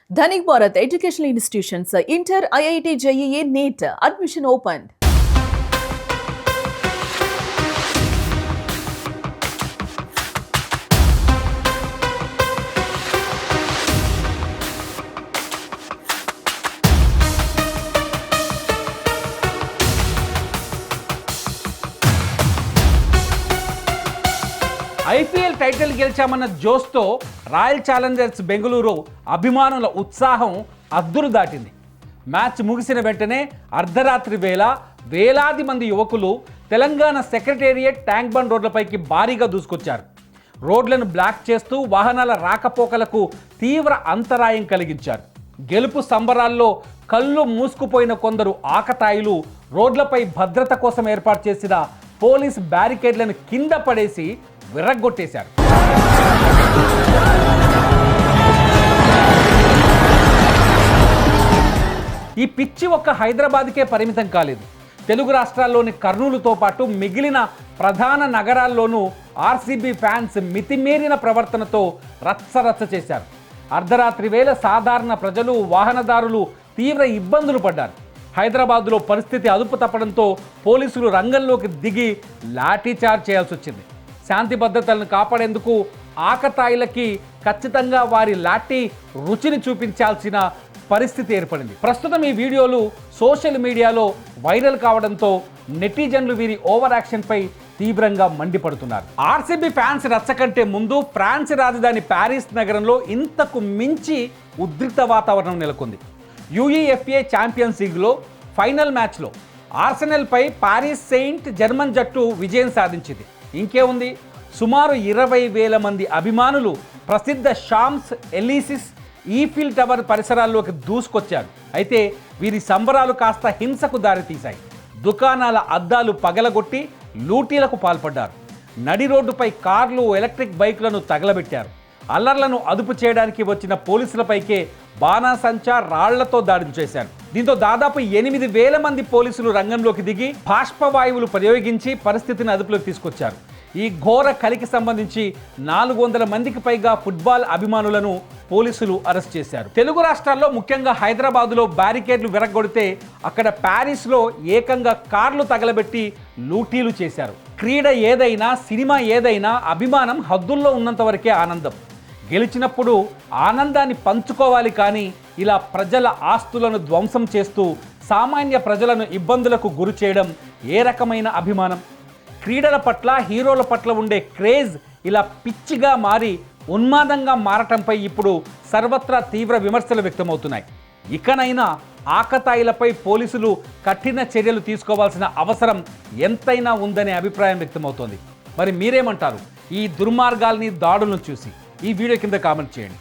Dhanik Bharat Educational Institutions, Inter, IIT, JEE, NEET, admission opened. IPL title గెలిచామన్న జోస్తో Royal Challengers Bengaluru అభిమానుల ఉత్సాహం అద్దులు దాటింది. మ్యాచ్ ముగిసిన వెంటనే అర్ధరాత్రి వేళ వేలాది మంది యువకులు తెలంగాణ సెక్రటేరియట్ ట్యాంక్ బండ్ రోడ్లపైకి భారీగా దూసుకొచ్చారు. రోడ్లను బ్లాక్ చేస్తూ వాహనాల రాకపోకలకు తీవ్ర అంతరాయం కలిగించారు. గెలుపు సంబరాల్లో కళ్ళు మూసుకుపోయిన కొందరు ఆకతాయిలు రోడ్లపై భద్రత కోసం ఏర్పాటు చేసిన పోలీస్ బ్యారికేడ్లను కింద పడేసి విర్రగొట్టేశారు. ఈ పిచ్చి ఒక్క హైదరాబాద్కే పరిమితం కాలేదు. తెలుగు రాష్ట్రాల్లోని కర్నూలుతో పాటు మిగిలిన ప్రధాన నగరాల్లోనూ ఆర్సీబీ ఫ్యాన్స్ మితిమీరిన ప్రవర్తనతో రచ్చరచ్చ చేశారు. అర్ధరాత్రి వేళ సాధారణ ప్రజలు, వాహనదారులు తీవ్ర ఇబ్బందులు పడ్డారు. హైదరాబాద్లో పరిస్థితి అదుపు తప్పడంతో పోలీసులు రంగంలోకి దిగి లాఠీచార్జ్ చేయాల్సి వచ్చింది. శాంతి భద్రతలను కాపాడేందుకు ఆకతాయిలకి ఖచ్చితంగా వారి లాఠీ రుచిని చూపించాల్సిన పరిస్థితి ఏర్పడింది. ప్రస్తుతం ఈ వీడియోలు సోషల్ మీడియాలో వైరల్ కావడంతో నెటిజన్లు వీరి ఓవర్ యాక్షన్పై తీవ్రంగా మండిపడుతున్నారు. ఆర్సీబీ ఫ్యాన్స్ రచ్చ కంటే ముందు ఫ్రాన్స్ రాజధాని ప్యారిస్ నగరంలో ఇంతకు మించి ఉద్రిక్త వాతావరణం నెలకొంది. యూఈఎఫ్ఏ ఛాంపియన్స్ లీగ్లో ఫైనల్ మ్యాచ్లో ఆర్సెనల్పై పారిస్ సెయింట్ జర్మన్ జట్టు విజయం సాధించింది. ఇంకేముంది, సుమారు 20,000 మంది అభిమానులు ప్రసిద్ధ షామ్స్ ఎలీసిస్ ఈఫిల్ టవర్ పరిసరాల్లోకి దూసుకొచ్చారు. అయితే వీరి సంబరాలు కాస్త హింసకు దారితీశాయి. దుకాణాల అద్దాలు పగలగొట్టి లూటీలకు పాల్పడ్డారు. నడి రోడ్డుపై కార్లు, ఎలక్ట్రిక్ బైకులను తగలబెట్టారు. అల్లర్లను అదుపు చేయడానికి వచ్చిన పోలీసులపైకే బాణాసంచా, రాళ్లతో దాడి చేశారు. దీంతో దాదాపు 8,000 మంది పోలీసులు రంగంలోకి దిగి బాష్పవాయువులు ప్రయోగించి పరిస్థితిని అదుపులోకి తీసుకొచ్చారు. ఈ ఘోర కలికి సంబంధించి 400 మందికి పైగా ఫుట్బాల్ అభిమానులను పోలీసులు అరెస్ట్ చేశారు. తెలుగు రాష్ట్రాల్లో ముఖ్యంగా హైదరాబాదులో బ్యారికేడ్లు విరగొడితే అక్కడ ప్యారిస్లో ఏకంగా కార్లు తగలబెట్టి లూటీలు చేశారు. క్రీడ ఏదైనా, సినిమా ఏదైనా అభిమానం హద్దుల్లో ఉన్నంత వరకే ఆనందం. గెలిచినప్పుడు ఆనందాన్ని పంచుకోవాలి, కానీ ఇలా ప్రజల ఆస్తులను ధ్వంసం చేస్తూ సామాన్య ప్రజలను ఇబ్బందులకు గురి చేయడం ఏ రకమైన అభిమానం? క్రీడల పట్ల, హీరోల పట్ల ఉండే క్రేజ్ ఇలా పిచ్చిగా మారి ఉన్మాదంగా మారటంపై ఇప్పుడు సర్వత్రా తీవ్ర విమర్శలు వ్యక్తమవుతున్నాయి. ఇకనైనా ఆకతాయిలపై పోలీసులు కఠిన చర్యలు తీసుకోవాల్సిన అవసరం ఎంతైనా ఉందనే అభిప్రాయం వ్యక్తమవుతోంది. మరి మీరేమంటారు ఈ దుర్మార్గాల్ని, దాడులను చూసి? ఈ వీడియో కింద కామెంట్ చేయండి.